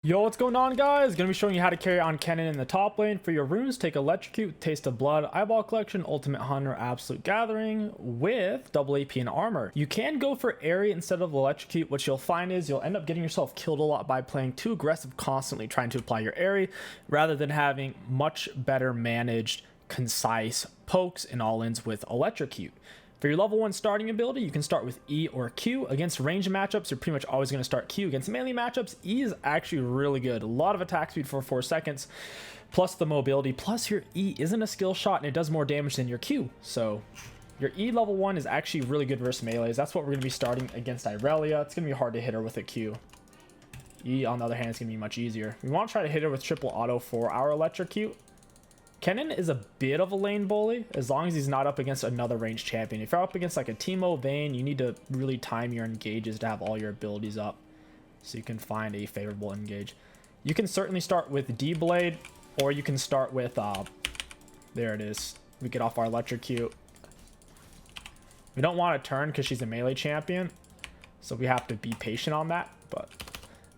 Yo, what's going on, guys? Gonna be showing you how to carry on Kennen in the top lane. For your runes, take Electrocute, Taste of Blood, Eyeball Collection, Ultimate Hunter, Absolute Gathering with double AP and armor. You can go for Airy instead of Electrocute. What you'll find is you'll end up getting yourself killed a lot by playing too aggressive, constantly trying to apply your Airy, rather than having much better managed, concise pokes and all-ins with Electrocute. For your level 1 starting ability, you can start with E or Q. Against ranged matchups, you're pretty much always going to start Q. Against melee matchups, E is actually really good. A lot of attack speed for 4 seconds, plus the mobility, plus your E isn't a skill shot and it does more damage than your Q. So your E level 1 is actually really good versus melees. That's what we're going to be starting against Irelia. It's going to be hard to hit her with a Q. E, on the other hand, is going to be much easier. We want to try to hit her with triple auto for our Electrocute. Kennen is a bit of a lane bully as long as he's not up against another ranged champion. If you're up against like a Teemo, Vayne, you need to really time your engages to have all your abilities up so you can find a favorable engage. You can certainly start with D-Blade, or you can start with, there it is. We get off our Electrocute. We don't want to turn because she's a melee champion, so we have to be patient on that, but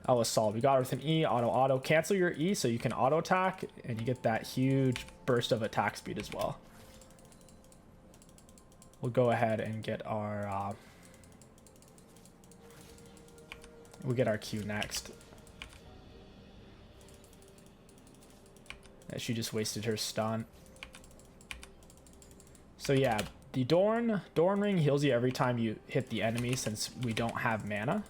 that was solid. We got her with an E, auto. Cancel your E so you can auto attack, and you get that huge burst of attack speed as well. We'll go ahead and get our we'll get our Q next. She just wasted her stun. So yeah, the Dorn ring heals you every time you hit the enemy since we don't have mana.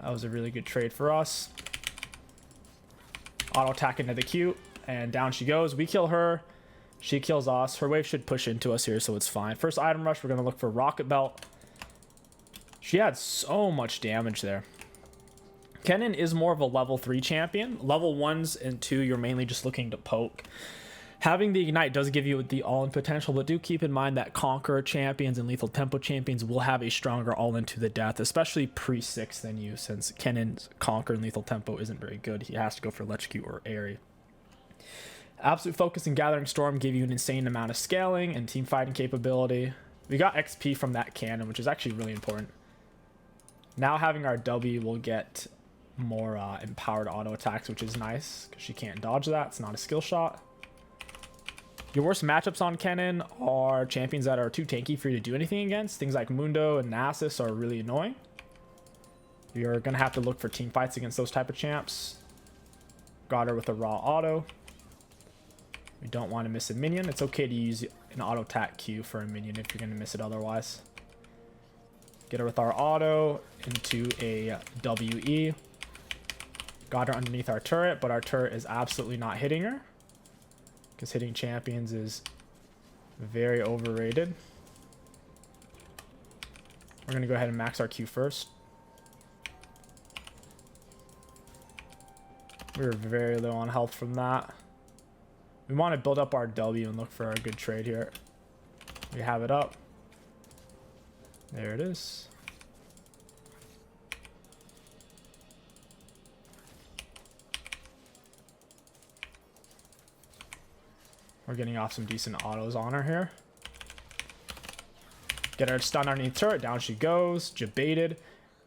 That was a really good trade for us. Auto attack into the Q, and down she goes. We kill her. She kills us. Her wave should push into us here, so it's fine. First item rush, we're going to look for Rocket Belt. She had so much damage there. Kennen is more of a level 3 champion. Level 1s and 2, you're mainly just looking to poke. Having the Ignite does give you the all-in potential, but do keep in mind that Conqueror champions and Lethal Tempo champions will have a stronger all-in to the death, especially pre-6 than you, since Kennen's Conqueror and Lethal Tempo isn't very good. He has to go for Electrocute or Airy. Absolute Focus and Gathering Storm give you an insane amount of scaling and team fighting capability. We got XP from that cannon, which is actually really important. Now having our W will get more empowered auto attacks, which is nice, because she can't dodge that. It's not a skill shot. Your worst matchups on Kennen are champions that are too tanky for you to do anything against. Things like Mundo and Nasus are really annoying. You're going to have to look for team fights against those type of champs. Got her with a raw auto. We don't want to miss a minion. It's okay to use an auto attack Q for a minion if you're going to miss it otherwise. Get her with our auto into a WE. Got her underneath our turret, but our turret is absolutely not hitting her, because hitting champions is very overrated. We're going to go ahead and max our Q first. We were very low on health from that. We want to build up our W and look for a good trade here. We have it up. There it is. We're getting off some decent autos on her here. Get her stunned underneath turret. Down she goes. Jebaited.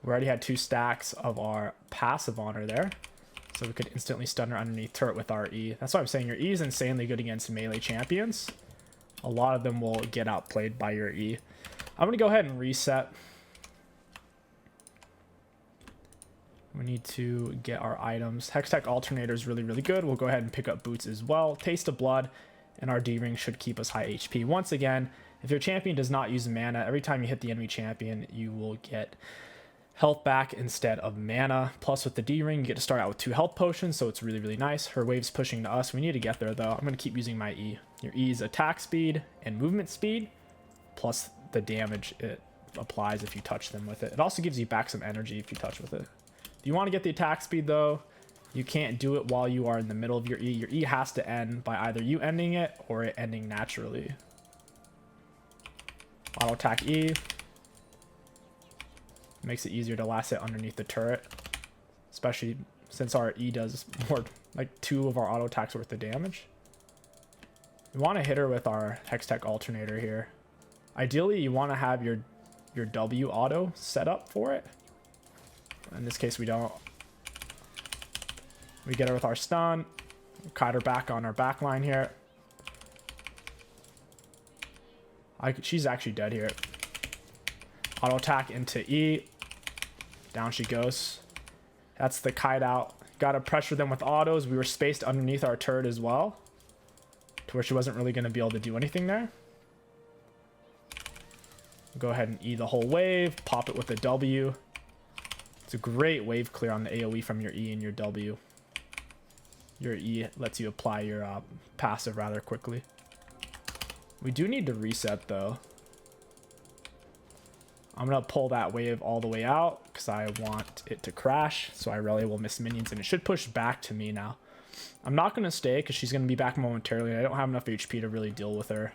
We already had 2 stacks of our passive on her there, so we could instantly stun her underneath turret with our E. That's why I'm saying your E is insanely good against melee champions. A lot of them will get outplayed by your E. I'm going to go ahead and reset. We need to get our items. Hextech Alternator is really, really good. We'll go ahead and pick up boots as well. Taste of Blood. And our D-Ring should keep us high HP. Once again, if your champion does not use mana, every time you hit the enemy champion, you will get health back instead of mana. Plus, with the D-Ring, you get to start out with 2 health potions, so it's really, really nice. Her wave's pushing to us. We need to get there, though. I'm going to keep using my E. Your E is attack speed and movement speed, plus the damage it applies if you touch them with it. It also gives you back some energy if you touch with it. If you want to get the attack speed, though, you can't do it while you are in the middle of your E. Your E has to end by either you ending it or it ending naturally. Auto attack E. Makes it easier to last hit underneath the turret, especially since our E does more, like 2 of our auto attacks worth of damage. We want to hit her with our Hextech Alternator here. Ideally, you want to have your W auto set up for it. In this case, we don't. We get her with our stun. Kite her back on our back line here. She's actually dead here. Auto attack into E. Down she goes. That's the kite out. Gotta pressure them with autos. We were spaced underneath our turret as well, to where she wasn't really going to be able to do anything there. Go ahead and E the whole wave. Pop it with a W. It's a great wave clear on the AoE from your E and your W. Your E lets you apply your passive rather quickly. We do need to reset though. I'm going to pull that wave all the way out because I want it to crash. So I really will miss minions, and it should push back to me now. I'm not going to stay because she's going to be back momentarily. I don't have enough HP to really deal with her.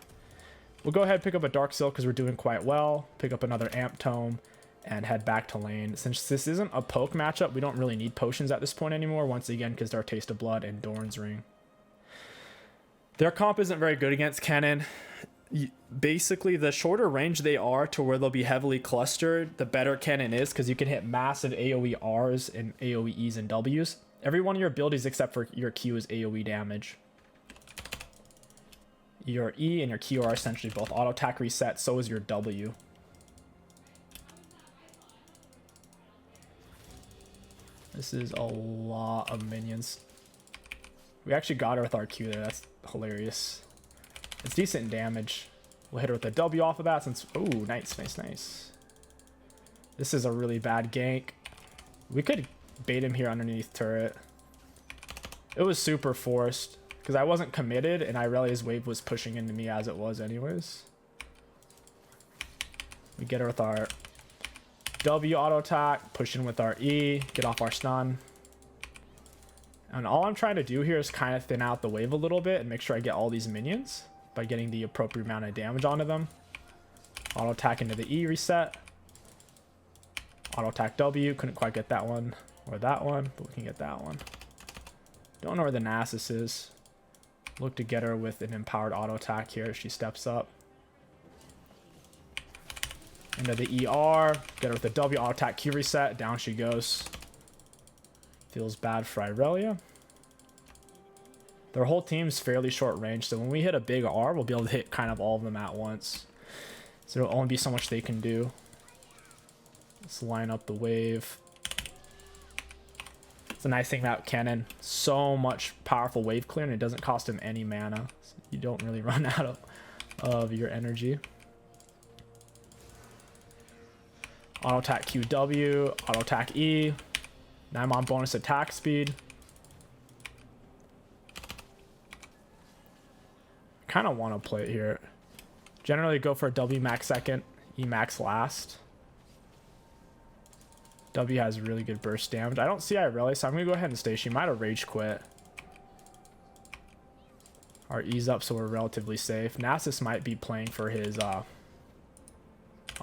We'll go ahead and pick up a Dark Seal because we're doing quite well. Pick up another Amp Tome and head back to lane. Since this isn't a poke matchup, we don't really need potions at this point anymore. Once again, because our Taste of Blood and Doran's Ring. Their comp isn't very good against Kennen. Basically, the shorter range they are to where they'll be heavily clustered, the better Kennen is, because you can hit massive AoE Rs and AoE Es and Ws. Every one of your abilities except for your Q is AoE damage. Your E and your Q are essentially both auto attack reset, so is your W. This is a lot of minions. We actually got her with our Q there. That's hilarious. It's decent damage. We'll hit her with a W off of that since... Oh, nice, nice, nice. This is a really bad gank. We could bait him here underneath turret. It was super forced because I wasn't committed and I realized his wave was pushing into me as it was anyways. We get her with our W auto attack, push in with our E, get off our stun. And all I'm trying to do here is kind of thin out the wave a little bit and make sure I get all these minions by getting the appropriate amount of damage onto them. Auto attack into the E reset. Auto attack W, couldn't quite get that one or that one, but we can get that one. Don't know where the Nasus is. Look to get her with an empowered auto attack here if she steps up. Into the ER, get her with the W auto attack Q reset, down she goes. Feels bad for Irelia. Their whole team's fairly short range, so when we hit a big R, we'll be able to hit kind of all of them at once. So there'll only be so much they can do. Let's line up the wave. It's a nice thing about Kennen. So much powerful wave clear, and it doesn't cost him any mana. So you don't really run out of your energy. Auto attack QW, auto attack E. Now I'm on bonus attack speed. Kind of want to play it here. Generally go for a W max second, E max last. W has really good burst damage. I don't see Irelia, so I'm going to go ahead and stay. She might have rage quit. Our E's up, so we're relatively safe. Nasus might be playing for his auto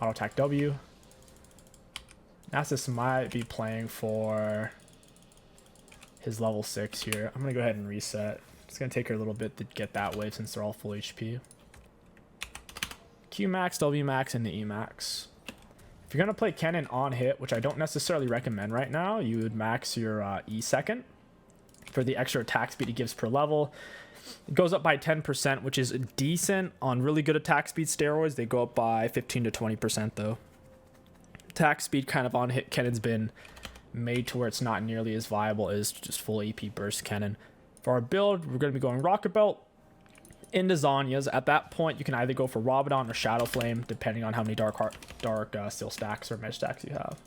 attack W. Nasus might be playing for his level 6 here. I'm going to go ahead and reset. It's going to take her a little bit to get that wave since they're all full HP. Q max, W max, and the E max. If you're going to play Kennen on hit, which I don't necessarily recommend right now, you would max your E second for the extra attack speed it gives per level. It goes up by 10%, which is decent on really good attack speed steroids. They go up by 15 to 20% though. Attack speed kind of on hit Kennen's been made to where it's not nearly as viable as just full AP burst Kennen. For our build, we're going to be going Rocket Belt into Zanya's. At that point, you can either go for Rabadon or Shadow Flame, depending on how many dark Steel stacks or Mesh stacks you have.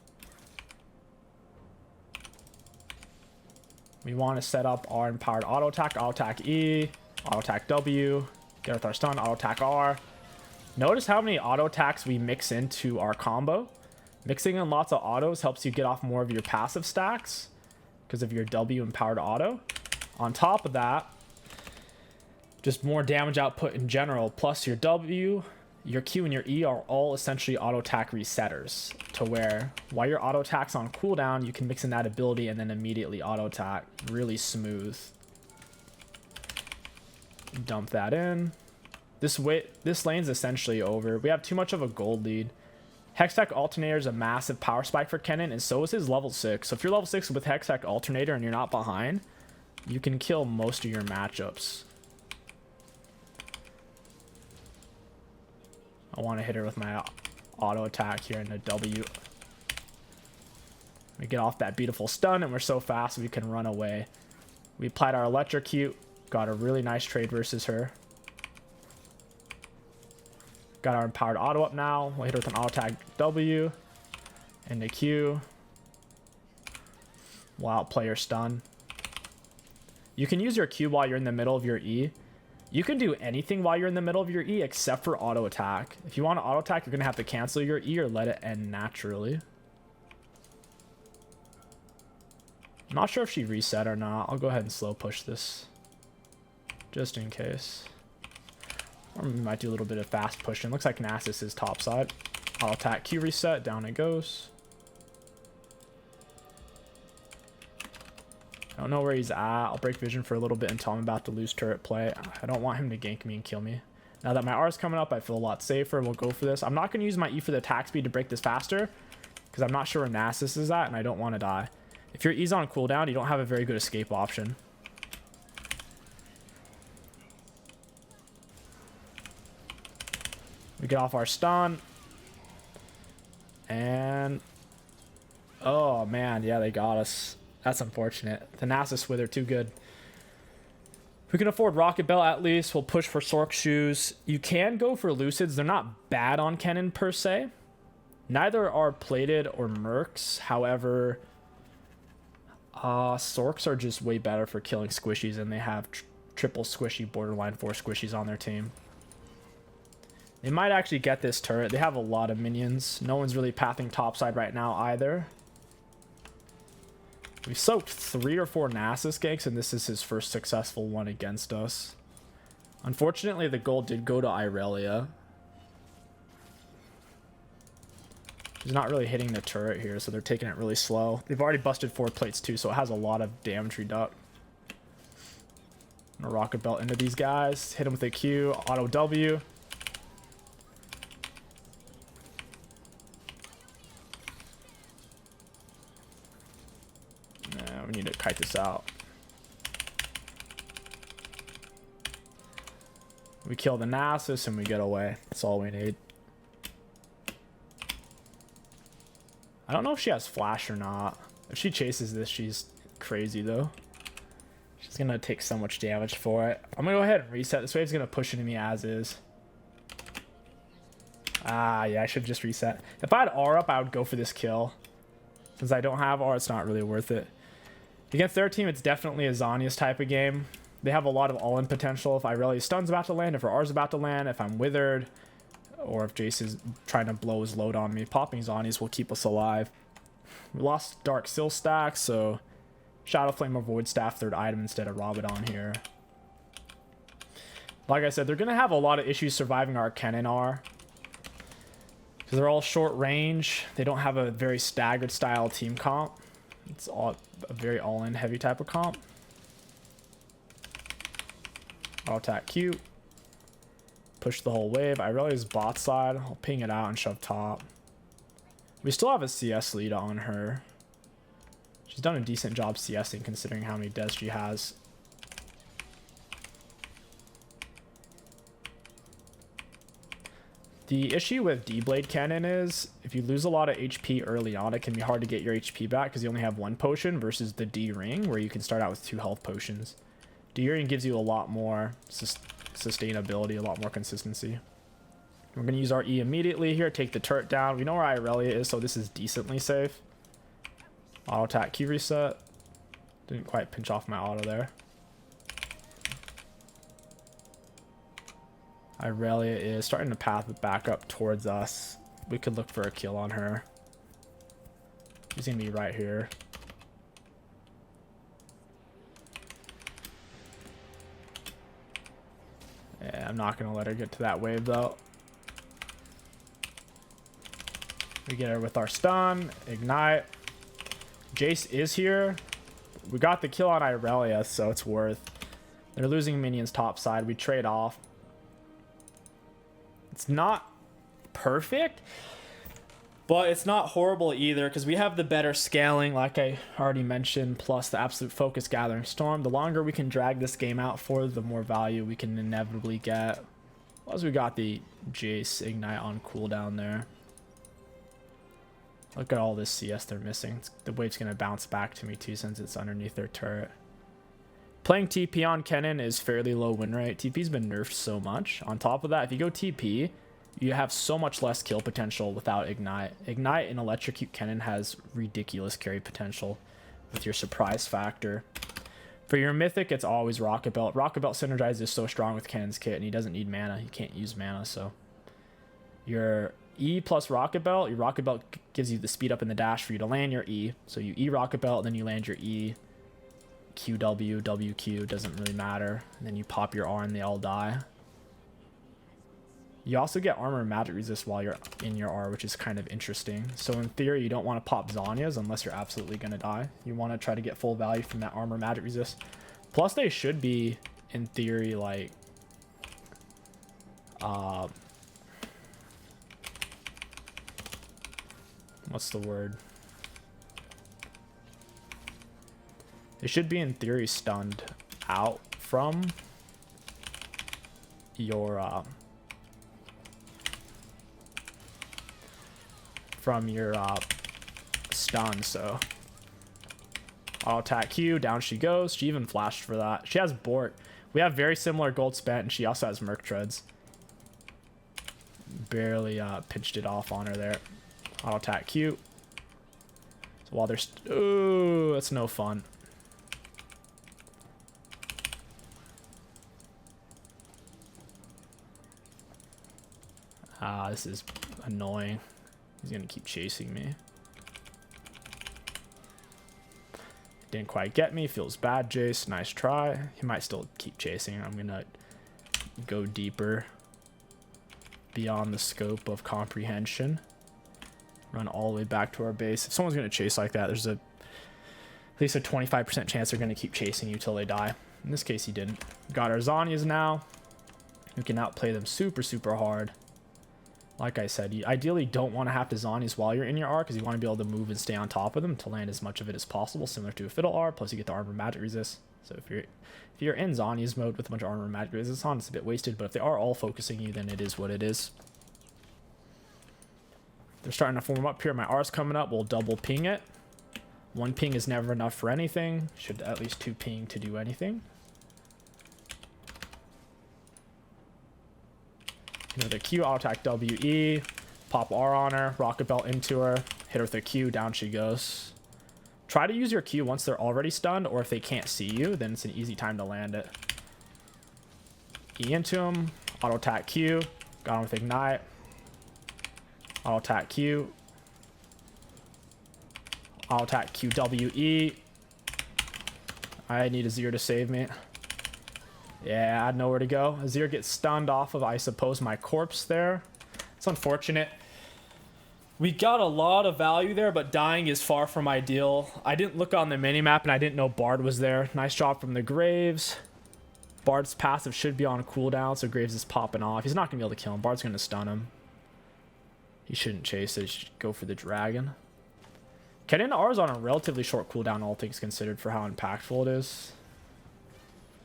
We want to set up our empowered auto attack E, auto attack W, get with our stun, auto attack R. Notice how many auto attacks we mix into our combo. Mixing in lots of autos helps you get off more of your passive stacks because of your W empowered auto. On top of that, just more damage output in general, plus your W, your Q, and your E are all essentially auto attack resetters, to where while your auto attack's on cooldown, you can mix in that ability and then immediately auto attack. Really smooth. Dump that in. This lane's essentially over. We have too much of a gold lead. Hextech Alternator is a massive power spike for Kennen, and so is his level 6. So if you're level 6 with Hextech Alternator and you're not behind, you can kill most of your matchups. I want to hit her with my auto attack here in the W. We get off that beautiful stun, and we're so fast we can run away. We applied our electrocute, got a really nice trade versus her. Got our empowered auto up now. We'll hit her with an auto attack W and the Q. We'll outplay your stun. You can use your Q while you're in the middle of your E. You can do anything while you're in the middle of your E except for auto attack. If you want to auto attack, you're going to have to cancel your E or let it end naturally. I'm not sure if she reset or not. I'll go ahead and slow push this just in case. Or we might do a little bit of fast pushing. Looks like Nasus is topside. I'll attack Q reset. Down it goes. I don't know where he's at. I'll break vision for a little bit until I'm about to lose turret play. I don't want him to gank me and kill me. Now that my R is coming up, I feel a lot safer. We'll go for this. I'm not going to use my E for the attack speed to break this faster because I'm not sure where Nasus is at and I don't want to die. If your E's on cooldown, you don't have a very good escape option. We get off our stun. And... oh, man. Yeah, they got us. That's unfortunate. The Nasus Wither, too good. We can afford Rocket Belt at least. We'll push for Sork Shoes. You can go for Lucids. They're not bad on Kennen per se. Neither are Plated or Mercs. However, Sorks are just way better for killing squishies, and they have triple squishy, borderline 4 squishies on their team. They might actually get this turret. They have a lot of minions. No one's really pathing topside right now either. We've soaked 3 or 4 Nasus ganks, and this is his first successful one against us. Unfortunately, the gold did go to Irelia. She's not really hitting the turret here, so they're taking it really slow. They've already busted 4 plates too, so it has a lot of damage reduct. I'm gonna rocket belt into these guys. Hit them with a Q, auto W. We need to kite this out. We kill the Nasus and we get away. That's all we need. I don't know if she has flash or not. If she chases this, she's crazy though. She's gonna take so much damage for it. I'm gonna go ahead and reset. This wave's gonna push into me as is. Ah, yeah, I should just reset. If I had R up, I would go for this kill. Since I don't have R, it's not really worth it. Against their team, it's definitely a Zhonya's type of game. They have a lot of all-in potential. If Irelia's stun's about to land, if her R's about to land, if I'm withered, or if Jace is trying to blow his load on me, popping Zhonya's will keep us alive. We lost Dark Seal stack, so Shadow Flame or Void Staff, third item instead of Rabadon here. Like I said, they're going to have a lot of issues surviving our Kennen R. Because they're all short range. They don't have a very staggered style team comp. It's all a very all-in heavy type of comp. I'll attack Q. Push the whole wave. Irelia's bot side. I'll ping it out and shove top. We still have a CS lead on her. She's done a decent job CSing considering how many deaths she has. The issue with D-Blade Kennen is if you lose a lot of HP early on, it can be hard to get your HP back because you only have 1 potion versus the D-Ring where you can start out with 2 health potions. D-Ring gives you a lot more sustainability, a lot more consistency. We're going to use our E immediately here, take the turret down. We know where Irelia is, so this is decently safe. Auto attack Q reset. Didn't quite pinch off my auto there. Irelia is starting to path back up towards us. We could look for a kill on her. She's going to be right here. Yeah, I'm not going to let her get to that wave though. We get her with our stun, ignite. Jace is here. We got the kill on Irelia, so it's worth. They're losing minions topside. We trade off. It's not perfect. But it's not horrible either because we have the better scaling, like I already mentioned, plus the absolute focus gathering storm. The longer we can drag this game out for, the more value we can inevitably get. Plus we got the Jace Ignite on cooldown there. Look at all this CS they're missing. The wave's going to bounce back to me too since it's underneath their turret. Playing TP on Kennen is fairly low win rate. TP's been nerfed so much. On top of that, if you go TP, you have so much less kill potential without Ignite. Ignite and Electrocute Kennen has ridiculous carry potential with your surprise factor. For your Mythic, it's always Rocket Belt. Rocket Belt synergizes so strong with Kennen's kit, and he doesn't need mana. He can't use mana, so... Your E plus Rocket Belt, your Rocket Belt gives you the speed up and the dash for you to land your E. So you E Rocket Belt, then you land your E. QW, WQ, doesn't really matter. And then you pop your R and they all die. You also get armor and magic resist while you're in your R, which is kind of interesting. So in theory, you don't want to pop Zhonya's unless you're absolutely going to die. You want to try to get full value from that armor magic resist. Plus, they should be, in theory, like... what's the word? They should be, in theory, stunned out from your... stun, so I'll attack Q, down she goes. She even flashed for that. She has Bork. We have very similar gold spent, and she also has Merc Treads. Barely pinched it off on her there. I'll attack Q. So while there's... ooh, that's no fun. This is annoying. He's gonna keep chasing me. Didn't quite get me. Feels bad, Jace. Nice try. He might still keep chasing. I'm gonna go deeper beyond the scope of comprehension. Run all the way back to our base. If someone's gonna chase like that, there's at least a 25% chance they're gonna keep chasing you till they die. In this case, he didn't. Got our Zhonya's now. We can outplay them super, super hard. Like I said, you ideally don't want to have to Zhonya's while you're in your R because you want to be able to move and stay on top of them to land as much of it as possible, similar to a Fiddle R, plus you get the armor magic resist. So if you're in Zhonya's mode with a bunch of armor magic resist on, it's a bit wasted, but if they are all focusing you, then it is what it is. They're starting to form up here. My R's coming up. We'll double ping it. One ping is never enough for anything. Should at least two ping to do anything. Another Q, I'll attack WE, pop R on her, Rocket Belt into her, hit her with a Q, down she goes. Try to use your Q once they're already stunned, or if they can't see you, then it's an easy time to land it. E into him, auto attack Q, got him with Ignite, auto attack Q, auto attack QWE. I need Azir to save me. Yeah, I had nowhere to go. Azir gets stunned off of, I suppose, my corpse there. It's unfortunate. We got a lot of value there, but dying is far from ideal. I didn't look on the minimap, and I didn't know Bard was there. Nice job from the Graves. Bard's passive should be on cooldown, so Graves is popping off. He's not going to be able to kill him. Bard's going to stun him. He shouldn't chase it. He should go for the dragon. Kennen R is on a relatively short cooldown, all things considered, for how impactful it is.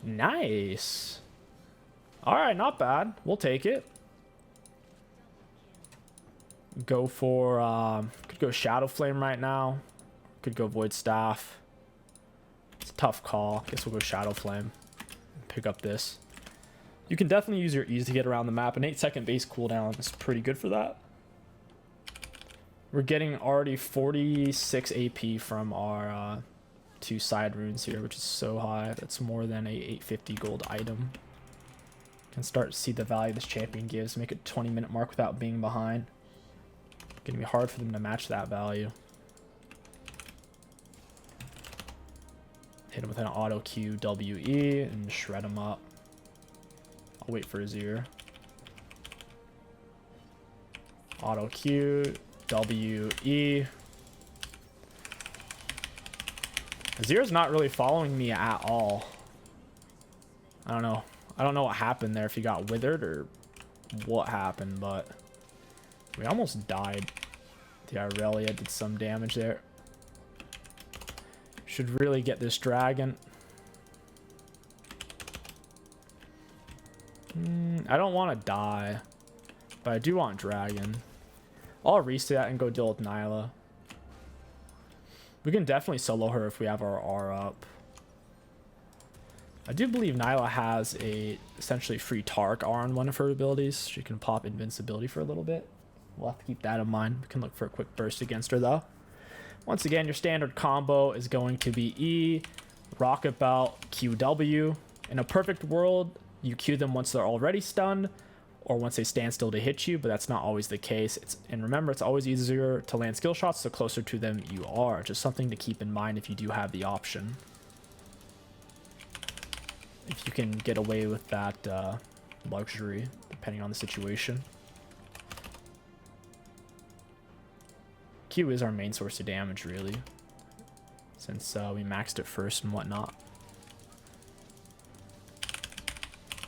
Nice. All right, not bad. We'll take it. Go for could go Shadow Flame right now. Could go Void Staff. It's a tough call. Guess we'll go Shadow Flame. Pick up this. You can definitely use your E's to get around the map. An 8-second base cooldown is pretty good for that. We're getting already 46 AP from our 2 side runes here, which is so high. That's more than a 850 gold item. Can start to see the value this champion gives. Make a 20-minute mark without being behind. Gonna be hard for them to match that value. Hit him with an auto Q WE and shred him up. I'll wait for Azir. Auto Q WE. Azir's not really following me at all. I don't know. I don't know what happened there, if he got withered or what happened, but we almost died The Irelia did some damage there. Should really get this dragon. I don't want to die, but I do want dragon. I'll reset and go deal with Nyla. We can definitely solo her if we have our R up. I do believe Nyla has a essentially free Tark R on one of her abilities. She can pop invincibility for a little bit. We'll have to keep that in mind. We can look for a quick burst against her though. Once again, your standard combo is going to be E, Rocket Belt, QW. In a perfect world, you Q them once they're already stunned or once they stand still to hit you, but that's not always the case. And remember, it's always easier to land skill shots the closer to them you are. Just something to keep in mind if you do have the option. If you can get away with that luxury, depending on the situation. Q is our main source of damage, really, since we maxed it first and whatnot.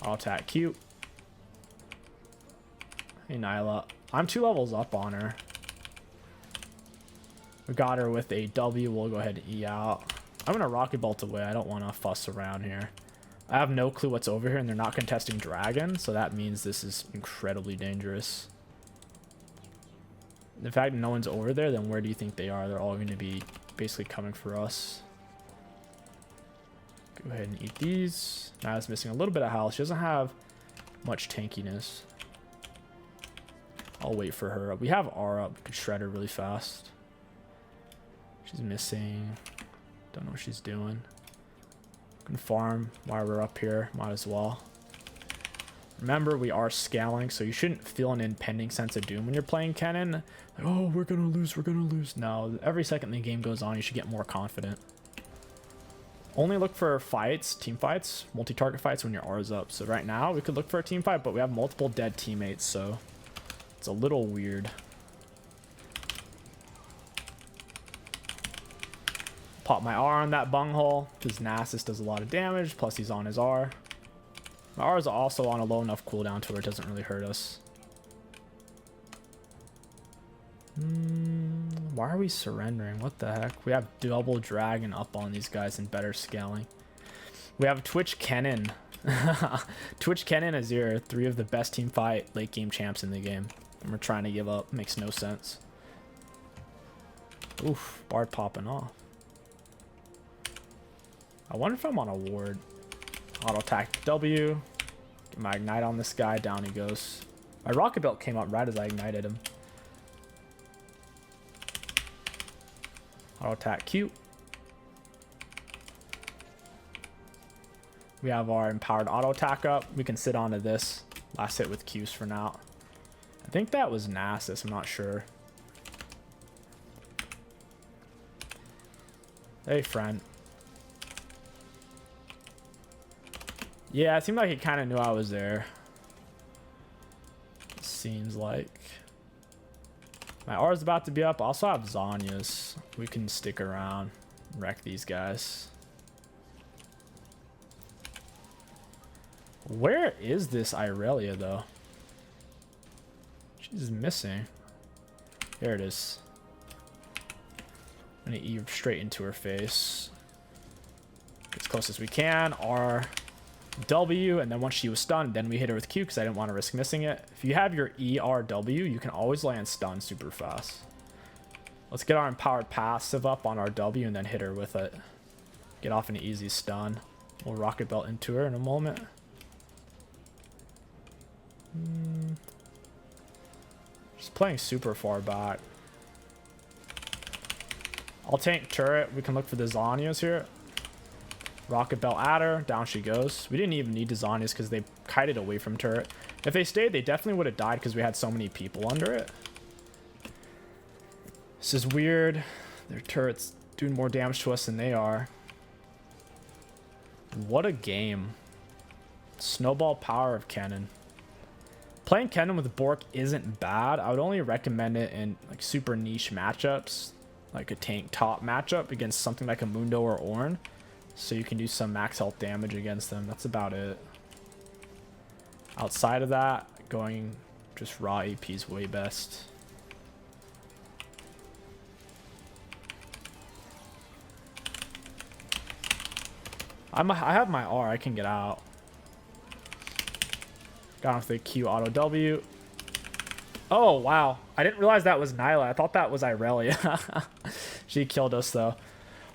I'll attack Q. Hey, Nyla. I'm 2 levels up on her. We got her with a W. We'll go ahead and E out. I'm going to Rocket Bolt away. I don't want to fuss around here. I have no clue what's over here, and they're not contesting Dragon, so that means this is incredibly dangerous. The fact that no one's over there, then where do you think they are? They're all going to be basically coming for us. Go ahead and eat these. Nyla's missing a little bit of health. She doesn't have much tankiness. I'll wait for her. We have R up. We could shred her really fast. She's missing. Don't know what she's doing. We can farm while we're up here. Might as well. Remember, we are scaling, so you shouldn't feel an impending sense of doom when you're playing Kennen. Like, oh, we're gonna lose, we're gonna lose. No, every second the game goes on, you should get more confident. Only look for fights, team fights, multi-target fights when your R is up. So right now, we could look for a team fight, but we have multiple dead teammates, so it's a little weird. Pop my R on that bunghole, because Nasus does a lot of damage, plus he's on his R. My R is also on a low enough cooldown to where it doesn't really hurt us. Why are we surrendering? What the heck? We have double dragon up on these guys and better scaling. We have Twitch Kennen. Twitch Kennen is your 3 of the best team fight late game champs in the game. And we're trying to give up. Makes no sense. Oof, Bard popping off. I wonder if I'm on a ward. Auto attack W. Get my ignite on this guy. Down he goes. My rocket belt came up right as I ignited him. Auto attack Q. We have our empowered auto attack up. We can sit onto this. Last hit with Qs for now. I think that was Nasus. I'm not sure. Hey, friend. Yeah, it seemed like he kind of knew I was there. Seems like. My R is about to be up. I also have Zanya's. We can stick around, wreck these guys. Where is this Irelia, though? She's missing. There it is. I'm gonna E straight into her face. As close as we can. R. W, and then once she was stunned, then we hit her with Q because I didn't want to risk missing it. If you have your ERW, you can always land stun super fast. Let's get our empowered passive up on our W and then hit her with it. Get off an easy stun. We'll rocket belt into her in a moment. She's playing super far back. I'll tank turret. We can look for the Zanyas here. Rocket belt at her. Down she goes. We didn't even need the Zanyas because they kited away from turret. If they stayed, they definitely would have died because we had so many people under it. This is weird. Their turret's doing more damage to us than they are. What a game. Snowball power of Kennen. Playing Kennen with Bork isn't bad. I would only recommend it in like super niche matchups, like a tank top matchup against something like a Mundo or Ornn. So you can do some max health damage against them. That's about it. Outside of that, going just raw AP is way best. I have my R. I can get out. Got off the Q auto W. Oh, wow. I didn't realize that was Nyla. I thought that was Irelia. She killed us, though.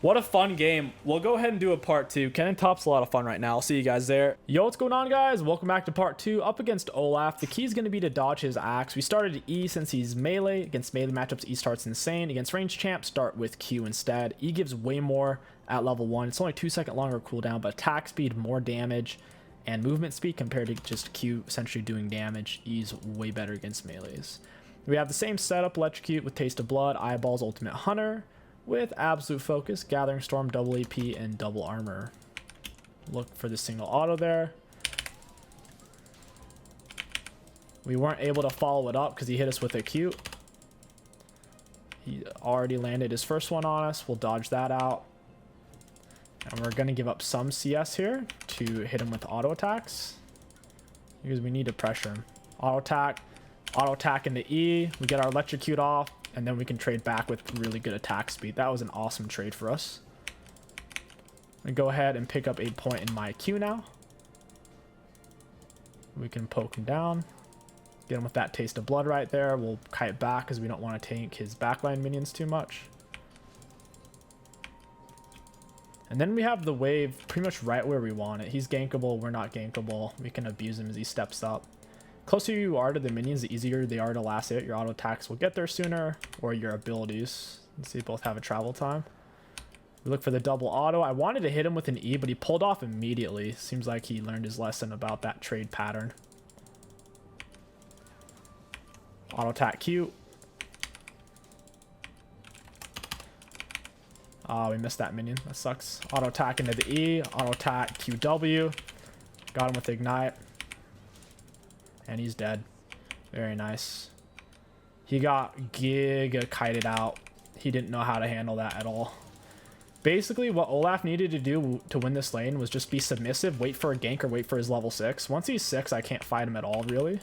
What a fun game. We'll go ahead and do a part 2. Kennen top's a lot of fun right now. I'll see you guys there. Yo, what's going on, guys? Welcome back to part 2. Up against Olaf. The key is going to be to dodge his axe. We started E since he's melee. Against melee matchups, E starts insane. Against ranged champs, start with Q instead. E gives way more at level 1. It's only 2-second longer cooldown, but attack speed, more damage, and movement speed compared to just Q essentially doing damage. E's way better against melees. We have the same setup, Electrocute with Taste of Blood, Eyeballs, Ultimate Hunter, with Absolute Focus, Gathering Storm, double AP, and double armor. Look for the single auto there. We weren't able to follow it up because he hit us with a Q. He already landed his first one on us. We'll dodge that out. And we're going to give up some CS here to hit him with auto attacks because we need to pressure him. Auto attack into E. We get our Electrocute off, and then we can trade back with really good attack speed. That was an awesome trade for us. We go ahead and pick up a point in my Q now. We can poke him down. Get him with that Taste of Blood right there. We'll kite back because we don't want to tank his backline minions too much. And then we have the wave pretty much right where we want it. He's gankable, we're not gankable. We can abuse him as he steps up. Closer you are to the minions, the easier they are to last hit. Your auto attacks will get there sooner, or your abilities. Let's see, both have a travel time. We look for the double auto. I wanted to hit him with an E, but he pulled off immediately. Seems like he learned his lesson about that trade pattern. Auto attack Q. Oh, we missed that minion. That sucks. Auto attack into the E. Auto attack QW. Got him with Ignite. And he's dead. Very nice. He got giga kited out. He didn't know how to handle that at all. Basically, what Olaf needed to do to win this lane was just be submissive, wait for a gank, or wait for his level 6. Once he's 6, I can't fight him at all, really.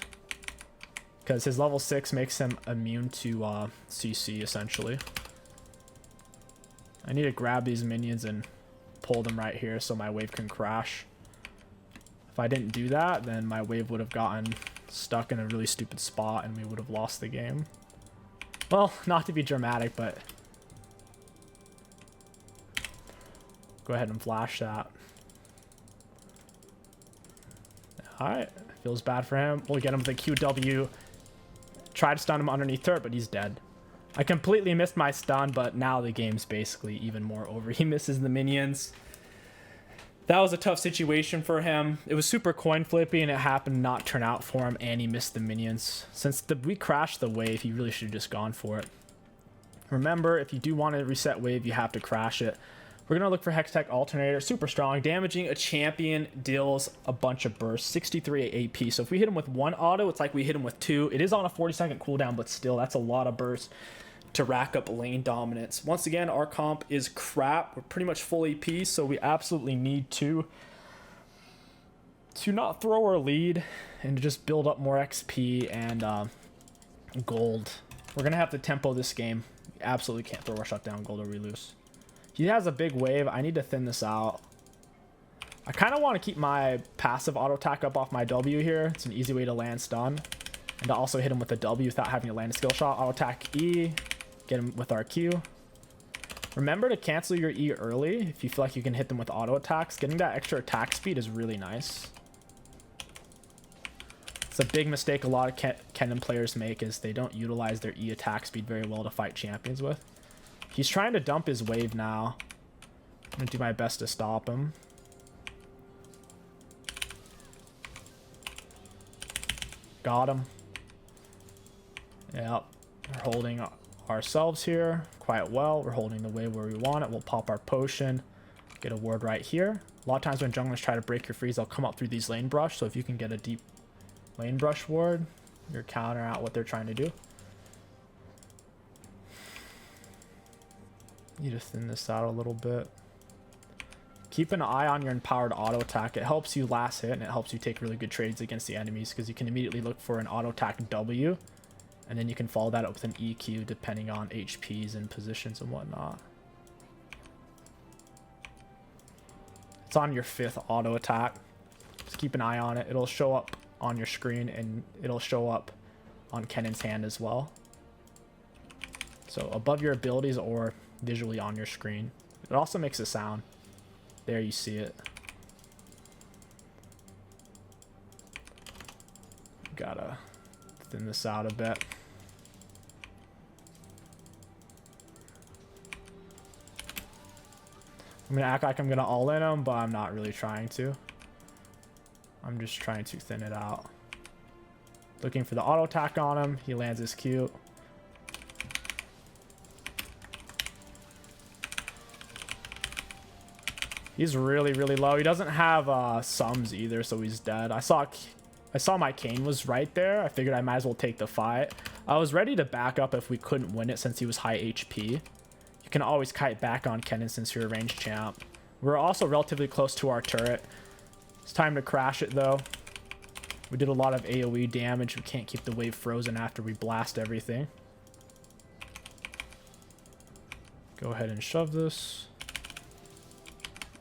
Because his level 6 makes him immune to CC, essentially. I need to grab these minions and pull them right here so my wave can crash. If I didn't do that, then my wave would have gotten stuck in a really stupid spot and we would have lost the game. Well, not to be dramatic, but go ahead and flash that. Alright, feels bad for him. We'll get him with a QW. Try to stun him underneath turret, but he's dead. I completely missed my stun, but now the game's basically even more over. He misses the minions. That was a tough situation for him. It was super coin flippy, and it happened to not turn out for him, and he missed the minions. Since we crashed the wave, he really should have just gone for it. Remember, if you do want to reset wave, you have to crash it. We're going to look for Hextech Alternator. Super strong. Damaging a champion deals a bunch of bursts. 63 AP. So if we hit him with one auto, it's like we hit him with 2. It is on a 40-second cooldown, but still, that's a lot of burst to rack up lane dominance. Once again, our comp is crap. We're pretty much full AP, so we absolutely need to not throw our lead and to just build up more XP and gold. We're going to have to tempo this game. We absolutely can't throw our shutdown gold or we lose. He has a big wave. I need to thin this out. I kind of want to keep my passive auto attack up off my W here. It's an easy way to land stun. And to also hit him with a W without having to land a skill shot. Auto attack E. Get him with our Q. Remember to cancel your E early if you feel like you can hit them with auto attacks. Getting that extra attack speed is really nice. It's a big mistake a lot of Kennen players make is they don't utilize their E attack speed very well to fight champions with. He's trying to dump his wave now. I'm going to do my best to stop him. Got him. Yep. We're holding ourselves here quite well. We're holding the wave where we want it. We'll pop our potion. Get a ward right here. A lot of times when junglers try to break your freeze, they'll come up through these lane brush. So if you can get a deep lane brush ward, you're countering out what they're trying to do. Need to thin this out a little bit. Keep an eye on your empowered auto attack. It helps you last hit and it helps you take really good trades against the enemies because you can immediately look for an auto attack W and then you can follow that up with an EQ depending on HPs and positions and whatnot. It's on your 5th auto attack. Just keep an eye on it. It'll show up on your screen, and it'll show up on Kennen's hand as well. So above your abilities or visually on your screen. It also makes a sound. There you see it. Gotta thin this out a bit. I'm gonna act like I'm gonna all in him, but I'm not really trying to. I'm just trying to thin it out. Looking for the auto attack on him. He lands his Q. He's really, really low. He doesn't have sums either, so he's dead. I saw my cane was right there. I figured I might as well take the fight. I was ready to back up if we couldn't win it since he was high HP. You can always kite back on Kennen since you're a ranged champ. We're also relatively close to our turret. It's time to crash it though. We did a lot of AoE damage. We can't keep the wave frozen after we blast everything. Go ahead and shove this.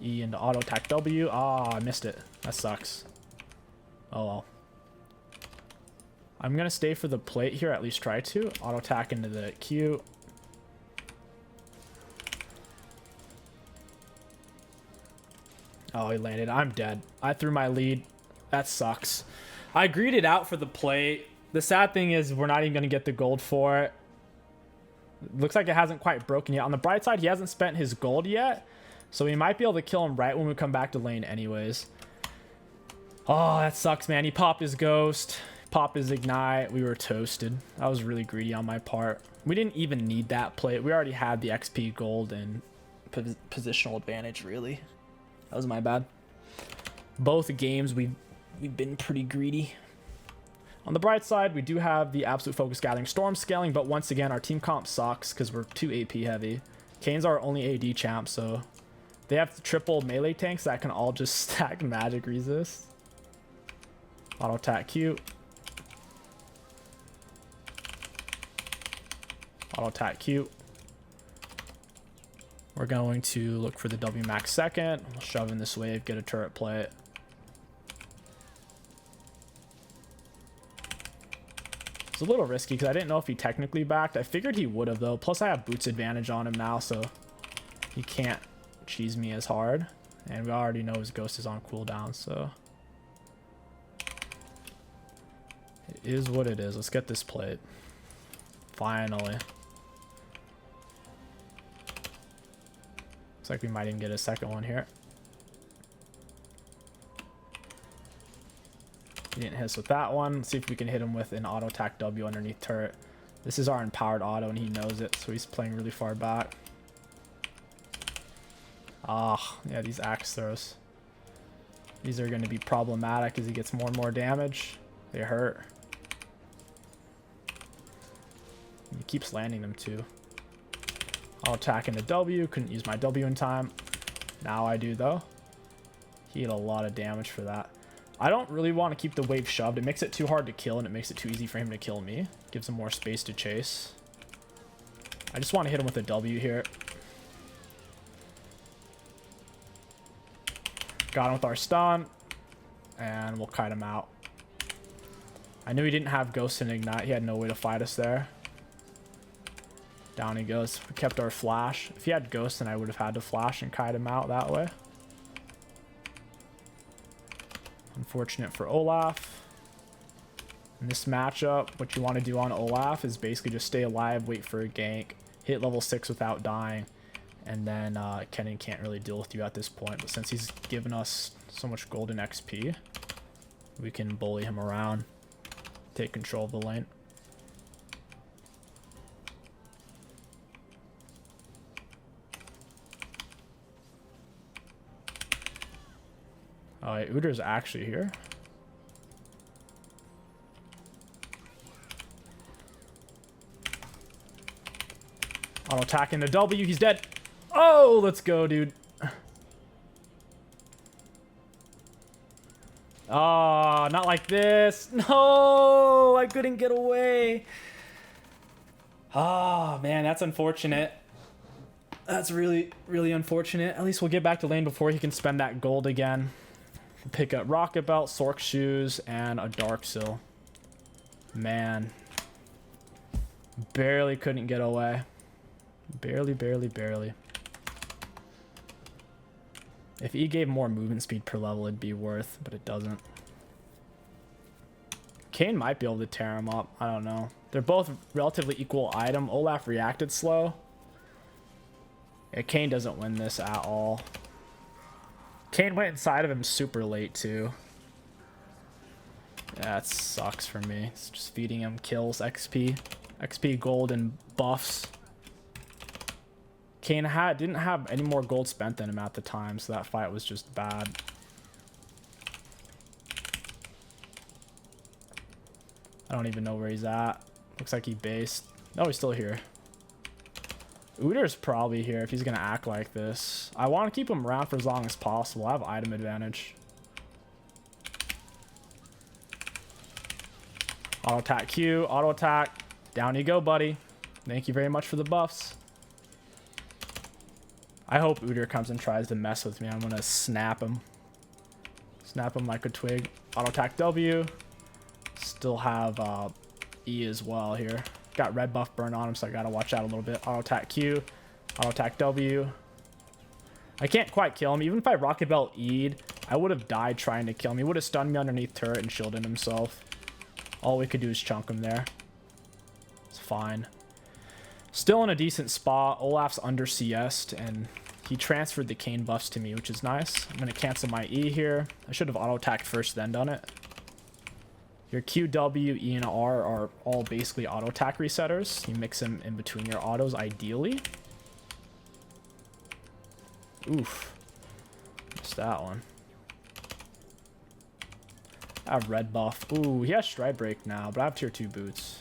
E into auto attack W. Ah, I missed it. That sucks. Oh well. I'm gonna stay for the plate here, at least try to. Auto attack into the Q. Oh, he landed. I'm dead. I threw my lead. That sucks. I greeted out for the plate. The sad thing is we're not even gonna get the gold for it. Looks like it hasn't quite broken yet. On the bright side, he hasn't spent his gold yet, so we might be able to kill him right when we come back to lane anyways. Oh, that sucks, man. He popped his ghost, popped his ignite. We were toasted. That was really greedy on my part. We didn't even need that plate. We already had the XP, gold, and positional advantage, really. That was my bad. Both games, we've been pretty greedy. On the bright side, we do have the absolute focus gathering storm scaling, but once again, our team comp sucks because we're too AP heavy. Kane's our only AD champ, so they have triple melee tanks that can all just stack magic resist. Auto attack Q. Auto attack Q. We're going to look for the W max second. We'll shove in this wave, get a turret plate. It's a little risky because I didn't know if he technically backed. I figured he would have though. Plus I have boots advantage on him now, so he can't cheese me as hard. And we already know his ghost is on cooldown, so it is what it is. Let's get this plate. Finally. Looks like we might even get a second one here. He didn't hit us with that one. Let's see if we can hit him with an auto attack W underneath turret. This is our empowered auto and he knows it, so he's playing really far back. Ah, yeah, these axe throws. These are going to be problematic as he gets more and more damage. They hurt. He keeps landing them too. I'll attack into W. Couldn't use my W in time. Now I do though. He did a lot of damage for that. I don't really want to keep the wave shoved. It makes it too hard to kill and it makes it too easy for him to kill me. Gives him more space to chase. I just want to hit him with a W here. Got him with our stun. And we'll kite him out. I knew he didn't have Ghost and Ignite. He had no way to fight us there. Down he goes. We kept our flash. If he had Ghost, then I would have had to flash and kite him out that way. Unfortunate for Olaf. In this matchup, what you want to do on Olaf is basically just stay alive, wait for a gank, hit level 6 without dying, and then Kennen can't really deal with you at this point. But since he's given us so much golden XP, we can bully him around, take control of the lane. Oh, wait, Uder's actually here. Auto attack into W. He's dead. Oh, let's go, dude. Oh, not like this. No, I couldn't get away. Oh, man, that's unfortunate. That's really, really unfortunate. At least we'll get back to lane before he can spend that gold again. Pick up Rocket Belt, Sork Shoes, and a Dark Sill. Man. Barely couldn't get away. Barely, barely, barely. If he gave more movement speed per level, it'd be worth, but it doesn't. Kane might be able to tear him up. I don't know. They're both relatively equal item. Olaf reacted slow. Yeah, Kane doesn't win this at all. Kane went inside of him super late, too. Yeah, that sucks for me. It's just feeding him kills, XP. XP, gold, and buffs. Kane didn't have any more gold spent than him at the time, so that fight was just bad. I don't even know where he's at. Looks like he based. No, he's still here. Uder's probably here if he's going to act like this. I want to keep him around for as long as possible. I have item advantage. Auto attack Q, auto attack. Down you go, buddy. Thank you very much for the buffs. I hope Udyr comes and tries to mess with me. I'm going to snap him. Snap him like a twig. Auto attack W. Still have E as well here. Got red buff burn on him, so I got to watch out a little bit. Auto attack Q. Auto attack W. I can't quite kill him. Even if I Rocket Belt E'd, I would have died trying to kill him. He would have stunned me underneath turret and shielded himself. All we could do is chunk him there. It's fine. Still in a decent spot. Olaf's under CS'd, and he transferred the Kane buffs to me, which is nice. I'm going to cancel my E here. I should have auto-attacked first, then done it. Your Q, W, E, and R are all basically auto-attack resetters. You mix them in between your autos, ideally. Oof. Missed that one. I have red buff. Ooh, he has stride break now, but I have tier 2 boots.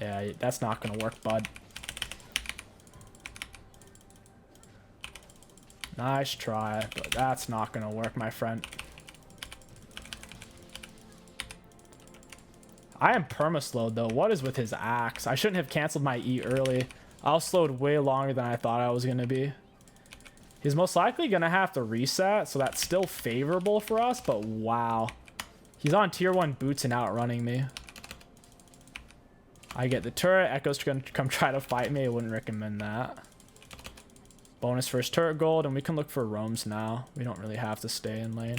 Yeah, that's not going to work, bud. Nice try, but that's not going to work, my friend. I am perma-slowed, though. What is with his axe? I shouldn't have canceled my E early. I was slowed way longer than I thought I was going to be. He's most likely going to have to reset, so that's still favorable for us, but wow. He's on tier 1 boots and outrunning me. I get the turret. Echo's going to come try to fight me. I wouldn't recommend that. Bonus first turret gold, and we can look for roams now. We don't really have to stay in lane.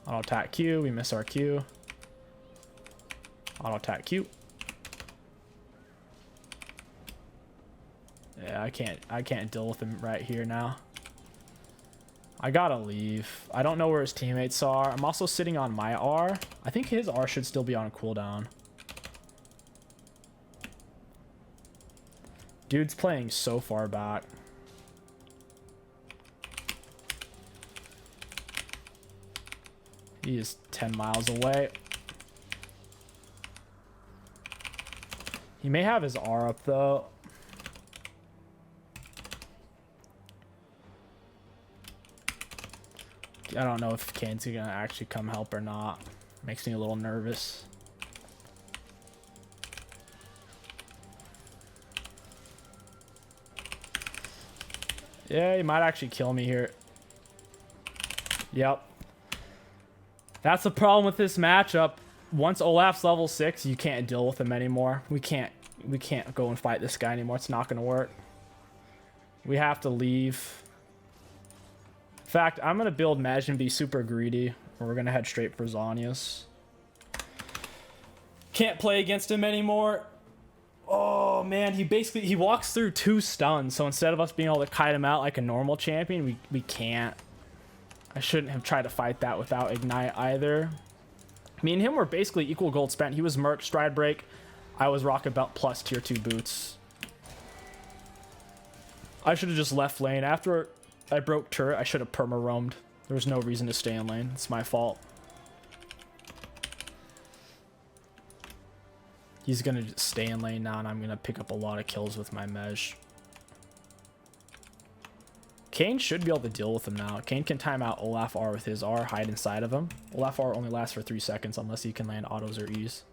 Auto attack Q. We miss our Q. Auto attack Q. Yeah, I can't deal with him right here now. I gotta leave. I don't know where his teammates are. I'm also sitting on my R. I think his R should still be on cooldown. Dude's playing so far back. He is 10 miles away. He may have his R up, though. I don't know if Kane's gonna actually come help or not. Makes me a little nervous. Yeah, he might actually kill me here. Yep. That's the problem with this matchup. Once Olaf's level 6, you can't deal with him anymore. We can't go and fight this guy anymore. It's not gonna work. We have to leave. In fact, I'm gonna build Maj and be super greedy, or we're gonna head straight for Zhonya's. Can't play against him anymore. Oh man, he walks through 2 stuns, so instead of us being able to kite him out like a normal champion, we can't. I shouldn't have tried to fight that without Ignite either. Me and him were basically equal gold spent. He was Merc, Stride Break. I was Rocket Belt plus tier 2 boots. I should have just left lane. After I broke turret, I should have perma roamed. There was no reason to stay in lane. It's my fault. He's gonna just stay in lane now, and I'm gonna pick up a lot of kills with my Mej. Kane should be able to deal with him now. Kane can time out Olaf R with his R, hide inside of him. Olaf R only lasts for 3 seconds unless he can land autos or E's.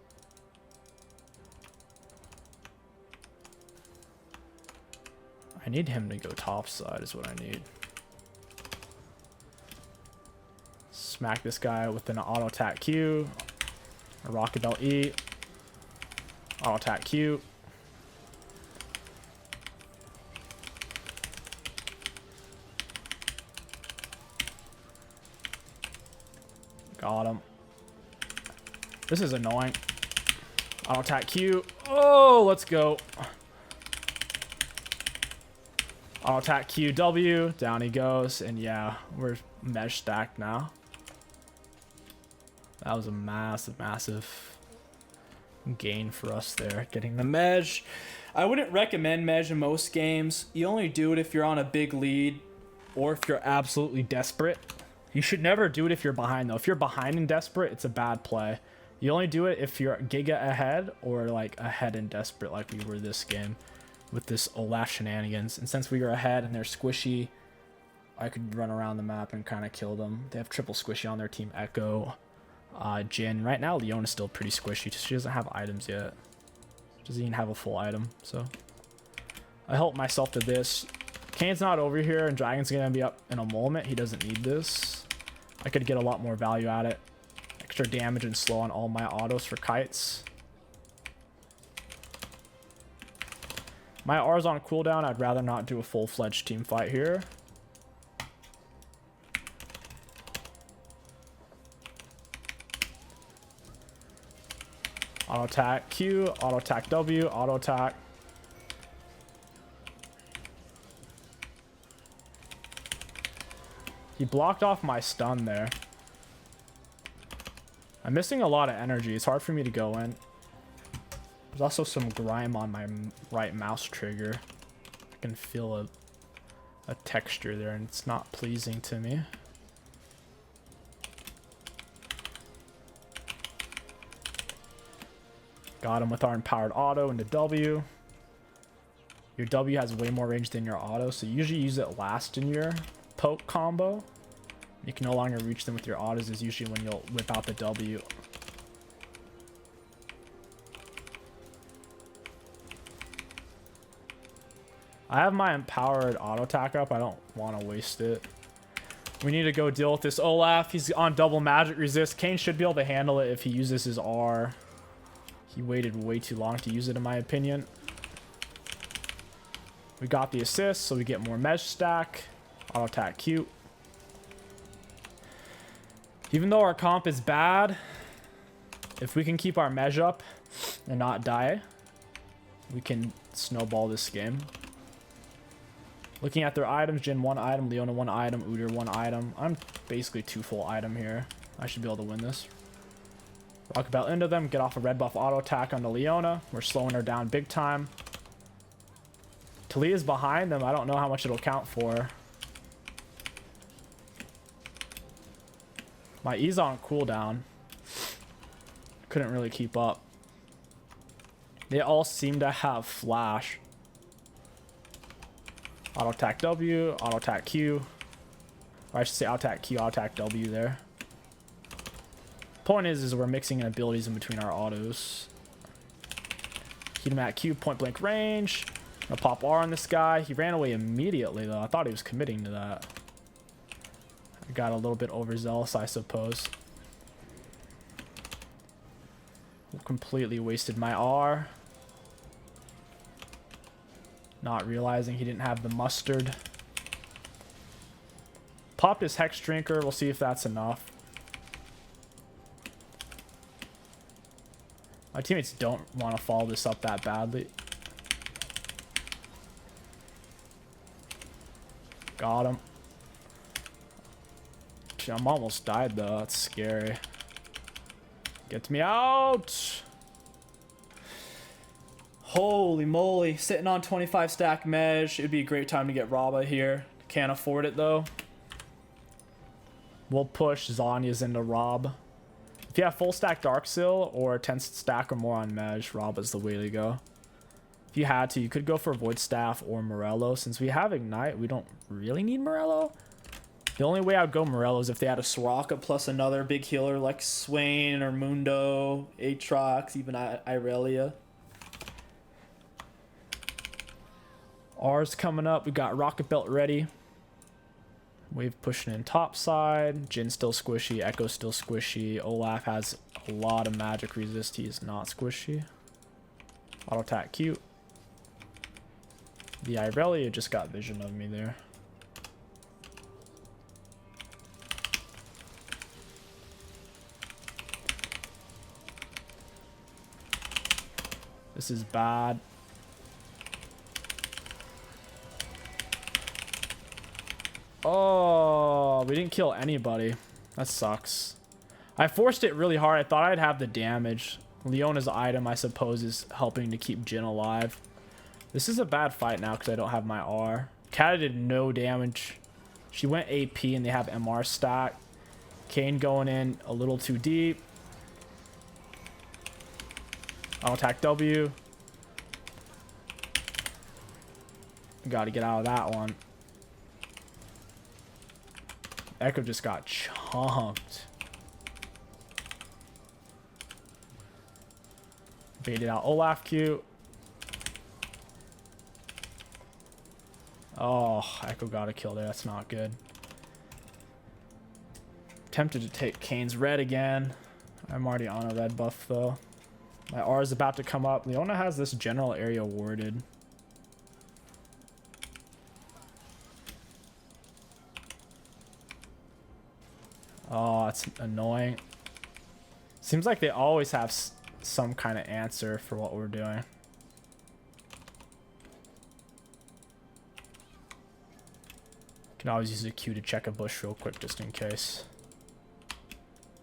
I need him to go top side is what I need. Smack this guy with an auto attack Q. A rocket belt E. Auto attack Q. Got him. This is annoying. Auto attack Q. Oh, let's go. Auto attack Q W. Down he goes. And yeah, we're mesh stacked now. That was a massive, massive gain for us there. Getting the mesh. I wouldn't recommend mesh in most games. You only do it if you're on a big lead or if you're absolutely desperate. You should never do it if you're behind, though. If you're behind and desperate, it's a bad play. You only do it if you're giga ahead or like ahead and desperate like we were this game with this Olaf shenanigans. And since we were ahead and they're squishy, I could run around the map and kind of kill them. They have triple squishy on their team. Echo, Jin. Right now, Leona's still pretty squishy. She doesn't have items yet. She doesn't even have a full item. So I help myself to this. Kane's not over here and Dragon's going to be up in a moment. He doesn't need this. I could get a lot more value at it. Extra damage and slow on all my autos for kites. My R's on cooldown. I'd rather not do a full-fledged team fight here. Auto attack Q, auto attack W, auto attack. He blocked off my stun there. I'm missing a lot of energy. It's hard for me to go in. There's also some grime on my right mouse trigger. I can feel a texture there and it's not pleasing to me. Got him with our empowered auto into W. Your W has way more range than your auto, so you usually use it last in your poke combo. You can no longer reach them with your autos is usually when you'll whip out the W. I have my empowered auto attack up. I don't want to waste it. We need to go deal with this Olaf. He's on double magic resist. Kane should be able to handle it if he uses his R. He waited way too long to use it in my opinion. We got the assist, so we get more mesh stack. Auto attack Q. Even though our comp is bad, if we can keep our mesh up and not die, we can snowball this game. Looking at their items, Jin 1 item, Leona 1 item, Udyr 1 item. I'm basically 2 full item here. I should be able to win this. Rocket Belt into them, get off a red buff auto attack onto Leona. We're slowing her down big time. Talia's behind them. I don't know how much it'll count for. My E's on cooldown. Couldn't really keep up. They all seem to have flash. Auto attack W, auto attack Q. Or I should say auto attack Q, auto attack W there. Point is we're mixing in abilities in between our autos. Hit him at Q, point blank range. Gonna pop R on this guy. He ran away immediately though. I thought he was committing to that. I got a little bit overzealous, I suppose. Completely wasted my R. Not realizing he didn't have the mustard. Popped his Hex Drinker. We'll see if that's enough. My teammates don't want to follow this up that badly. Got him. I'm almost died though. That's scary. Get me out. Holy moly. Sitting on 25 stack mesh. It'd be a great time to get Raba here. Can't afford it though. We'll push Zanya's into Rob. If you have full stack Darksil or 10 stack or more on mesh, Raba's the way to go. If you had to, you could go for Void Staff or Morello. Since we have Ignite, we don't really need Morello. The only way I'd go Morello is if they had a Soraka plus another big healer like Swain or Mundo, Aatrox, even Irelia. R's coming up. We got Rocket Belt ready. Wave pushing in top side. Jin still squishy. Echo still squishy. Olaf has a lot of magic resist. He is not squishy. Auto attack cute. The Irelia just got vision of me there. This is bad. Oh, we didn't kill anybody. That sucks. I forced it really hard. I thought I'd have the damage. Leona's item, I suppose, is helping to keep Jin alive. This is a bad fight now because I don't have my R. Kata did no damage. She went AP and they have MR stack. Kane going in a little too deep. I'll attack W. Got to get out of that one. Echo just got chunked. Baited out Olaf Q. Oh, Echo got a kill there. That's not good. Tempted to take Kane's red again. I'm already on a red buff though. My R is about to come up. Leona has this general area warded. Oh, that's annoying. Seems like they always have some kind of answer for what we're doing. Can always use a Q to check a bush real quick just in case.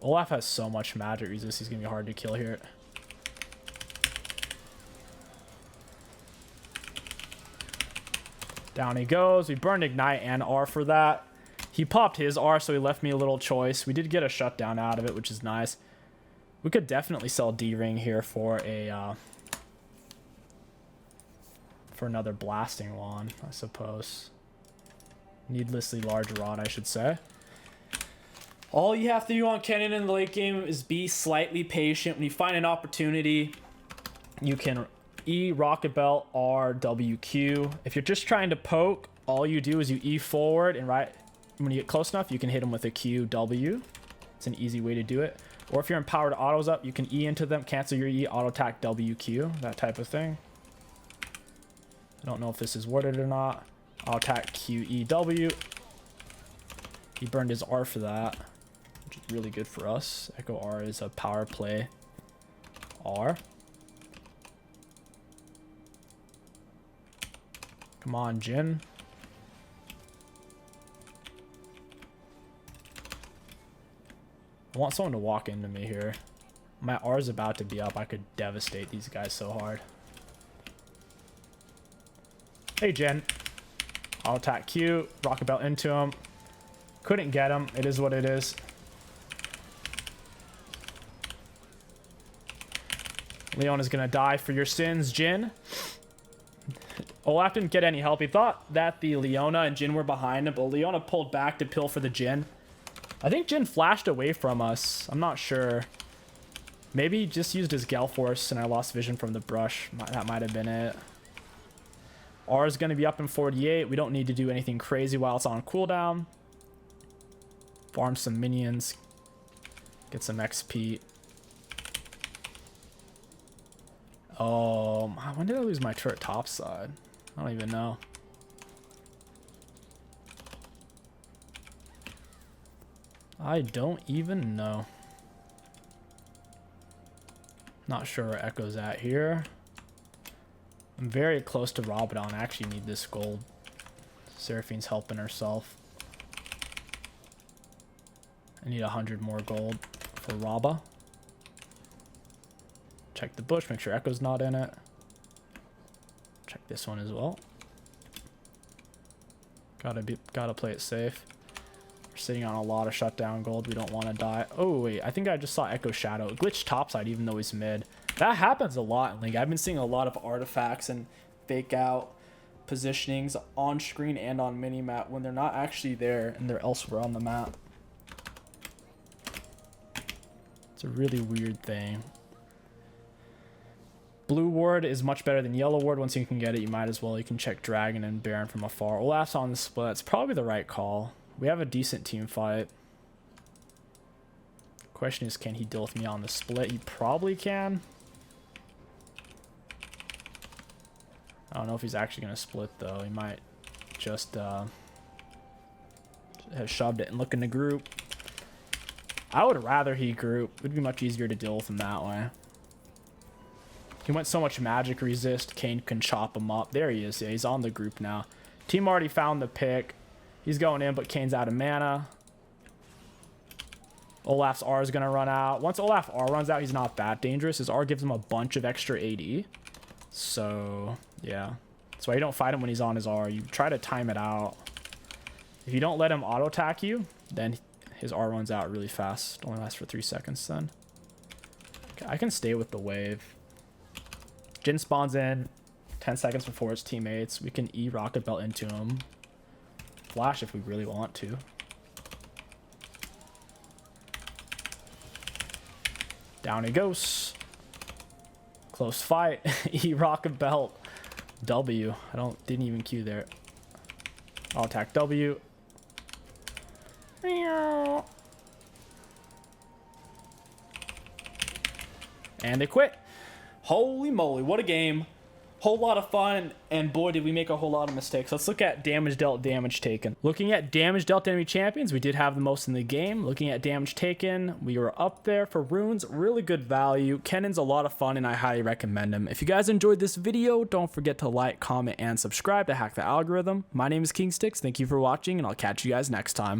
Olaf has so much magic resist, he's gonna be hard to kill here. Down he goes. We burned Ignite and R for that. He popped his R, so he left me a little choice. We did get a shutdown out of it, which is nice. We could definitely sell D-Ring here for a for another blasting wand, I suppose. Needlessly large rod, I should say. All you have to do on Kennen in the late game is be slightly patient. When you find an opportunity, you can E, Rocket Belt, R, W, Q. If you're just trying to poke, all you do is you E forward, and right when you get close enough, you can hit them with a Q, W. It's an easy way to do it. Or if your empowered autos up, you can E into them, cancel your E, auto attack W, Q, that type of thing. I don't know if this is worded or not. Auto attack Q, E, W. He burned his R for that, which is really good for us. Echo R is a power play R. Come on, Jin. I want someone to walk into me here. My R is about to be up. I could devastate these guys so hard. Hey, Jin. I'll attack Q. Rocket Belt into him. Couldn't get him. It is what it is. Leon is going to die for your sins, Jin. Olaf didn't get any help. He thought that the Leona and Jin were behind him, but Leona pulled back to pill for the Jin. I think Jin flashed away from us. I'm not sure. Maybe he just used his Gale Force and I lost vision from the brush. That might have been it. R is going to be up in 48. We don't need to do anything crazy while it's on cooldown. Farm some minions. Get some XP. Oh, when did I lose my turret topside? I don't even know. I don't even know. Not sure where Echo's at here. I'm very close to Rabadon. I actually need this gold. Seraphine's helping herself. I need 100 more gold for Raba. Check the bush, make sure Echo's not in it. Check this one as well. Gotta play it safe. We're sitting on a lot of shutdown gold. We don't want to die. Oh wait, I think I just saw Echo Shadow. It glitched topside even though he's mid. That happens a lot in League. I've been seeing a lot of artifacts and fake out positionings on screen and on minimap when they're not actually there and they're elsewhere on the map. It's a really weird thing. Blue ward is much better than yellow ward. Once you can get it, you might as well. You can check Dragon and Baron from afar. Olaf's on the split. It's probably the right call. We have a decent team fight. Question is, can he deal with me on the split? He probably can. I don't know if he's actually going to split, though. He might just have shoved it and look in the group. I would rather he group. It would be much easier to deal with him that way. He went so much magic resist. Kane can chop him up. There he is. Yeah, he's on the group now. Team already found the pick. He's going in, but Kane's out of mana. Olaf's R is going to run out. Once Olaf R runs out, he's not that dangerous. His R gives him a bunch of extra AD. So, yeah. That's why you don't fight him when he's on his R. You try to time it out. If you don't let him auto-attack you, then his R runs out really fast. It only lasts for 3 seconds then. Okay, I can stay with the wave. Jhin spawns in 10 seconds before his teammates. We can E Rocket Belt into him. Flash if we really want to. Down he goes. Close fight. E Rocket Belt. W. Didn't even Q there. I'll attack W. And they quit. Holy moly, what a game. Whole lot of fun, and boy did we make a whole lot of mistakes. Let's look at damage dealt, damage taken. Looking at damage dealt to enemy champions, we did have the most in the game. Looking at damage taken, we were up there. For runes, really good value. Kennen's a lot of fun and I highly recommend him. If you guys enjoyed this video, don't forget to like, comment, and subscribe to hack the algorithm. My name is Kingsticks, thank you for watching, and I'll catch you guys next time.